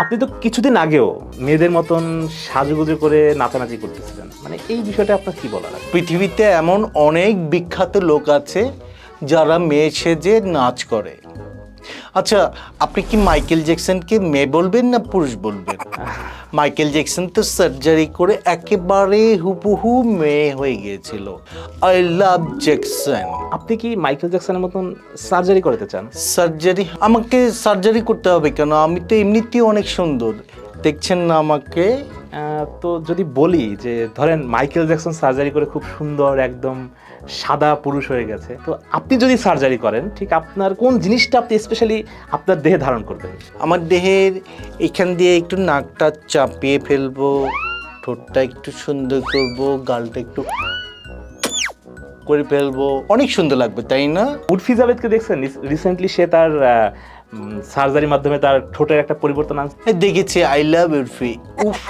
আপনি তো কিছুদিন আগেও মেয়েদের মতন সাজুগুজু করে নাচানাচি করতেছিলেন, মানে এই বিষয়টা আপনার কি বলার আছে? পৃথিবীতে এমন অনেক বিখ্যাত লোক আছে যারা মেয়ে সেজে নাচ করে। আচ্ছা, আপনি কি মাইকেল জ্যাকসনকে মেয়ে বলবেন না পুরুষ বলবেন? মাইকেল জ্যাকসন তো সার্জারি করে একেবারে হুবহু মেয়ে হয়ে গিয়েছিল। I love Jackson. আপনি কি মাইকেল জ্যাকসনের মতন সার্জারি করতে চান? সার্জারি? আমাকে সার্জারি করতে হবে কেন? আমি তো এমনিতেই অনেক সুন্দর, দেখছেন না আমাকে? তো যদি বলি যে ধরেন মাইকেল জ্যাকসন সার্জারি করে খুব সুন্দর একদম সাদা পুরুষ হয়ে গেছে, তো আপনি যদি সার্জারি করেন, ঠিক আপনার কোন জিনিসটা আপনি স্পেশালি আপনার দেহে ধারণ করবেন? আমার দেহের এখান দিয়ে একটু নাকটা চাপিয়ে ফেলবো, ঠোঁটটা একটু সুন্দর করব, গালটা একটু করে ফেলবো, অনেক সুন্দর লাগবে, তাই না? উর্ফি জাভেদকে দেখছেন? রিসেন্টলি সে তার সার্জারির মাধ্যমে তার ঠোঁটের একটা পরিবর্তন আনছে। দেখেছি, আই লাভ উর্ফি। উফ।